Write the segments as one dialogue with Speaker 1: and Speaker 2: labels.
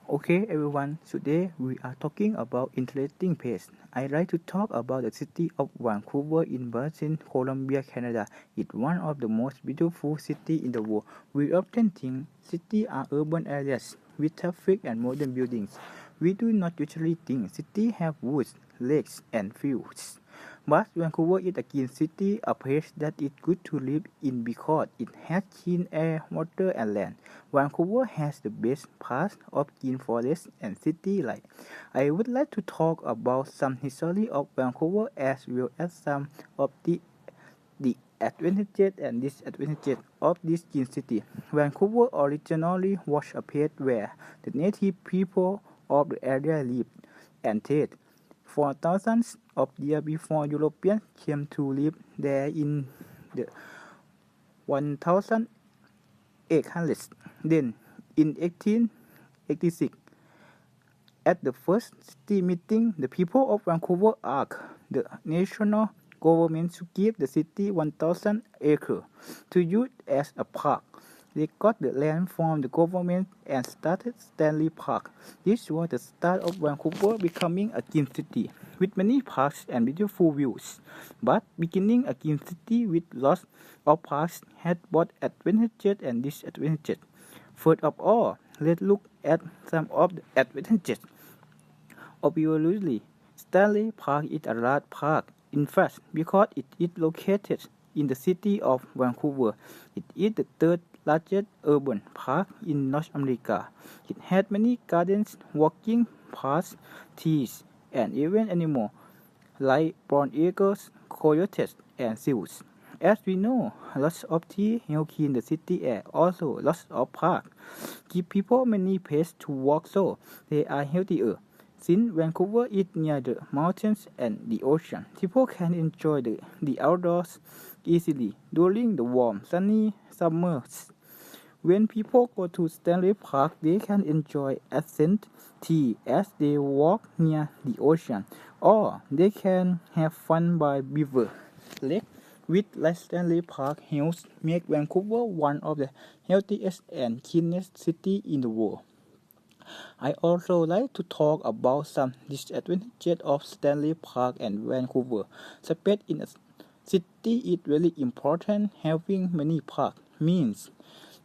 Speaker 1: Okay everyone, today we are talking about interesting place. I like to talk about the city of Vancouver in British Columbia, Canada. It's one of the most beautiful cities in the world. We often think cities are urban areas with traffic and modern buildings. We do not usually think cities have woods, lakes and fields. But Vancouver is a clean city, a place that is good to live in because it has clean air, water and land. Vancouver has the best parts of clean forest and city life. I would like to talk about some history of Vancouver as well as some of the advantages and disadvantages of this clean city. Vancouver originally was a place where the native people of the area lived and traded for thousands of years before Europeans came to live there in the 1800s. Then, in 1886, at the first city meeting, the people of Vancouver asked the national government to give the city 1,000 acres to use as a park. They got the land from the government and started Stanley Park. This was the start of Vancouver becoming a clean city with many parks and beautiful views. But beginning a clean city with lots of parks had both advantages and disadvantages. First of all, let's look at some of the advantages. Obviously, Stanley Park is a large park. In fact, because it is located in the city of Vancouver, it is the third largest urban park in North America. It has many gardens, walking paths, trees, and even animals like brown eagles, coyotes, and seals. As we know, lots of trees help clean the city air. Also, lots of parks give people many places to walk so they are healthier. Since Vancouver is near the mountains and the ocean, people can enjoy the outdoors easily during the warm, sunny summers. When people go to Stanley Park, they can enjoy ascent tea as they walk near the ocean, or they can have fun by beaver lake. With like Stanley Park helps make Vancouver one of the healthiest and cleanest cities in the world. I also like to talk about some disadvantages of Stanley Park and Vancouver. Space in a city is really important. Having many parks means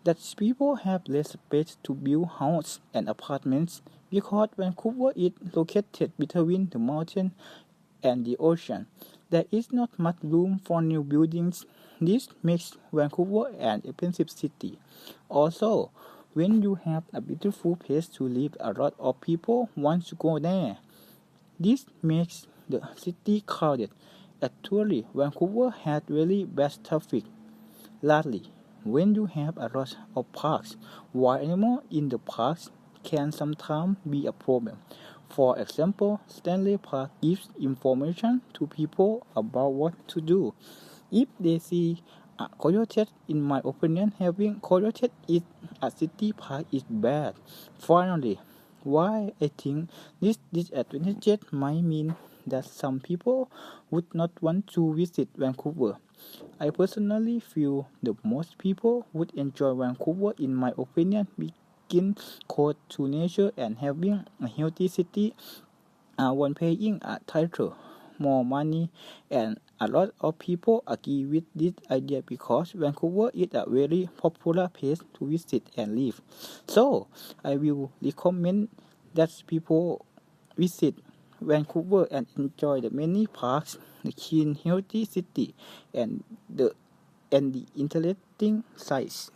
Speaker 1: that people have less space to build houses and apartments because Vancouver is located between the mountain and the ocean. There is not much room for new buildings. This makes Vancouver an expensive city. Also, when you have a beautiful place to live, a lot of people want to go there. This makes the city crowded. Actually, Vancouver has really bad traffic. Lastly, when you have a lot of parks, wild animals in the parks can sometimes be a problem. For example, Stanley Park gives information to people about what to do. If they see a coyote, in my opinion, having coyote in a city park is bad. Finally, why I think this disadvantage might mean that some people would not want to visit Vancouver. I personally feel the most people would enjoy Vancouver in my opinion being close to nature and having a healthy city when paying a title more money, and a lot of people agree with this idea because Vancouver is a very popular place to visit and live. So I will recommend that people visit Vancouver and enjoy the many parks, the clean, healthy city, and the interesting sights.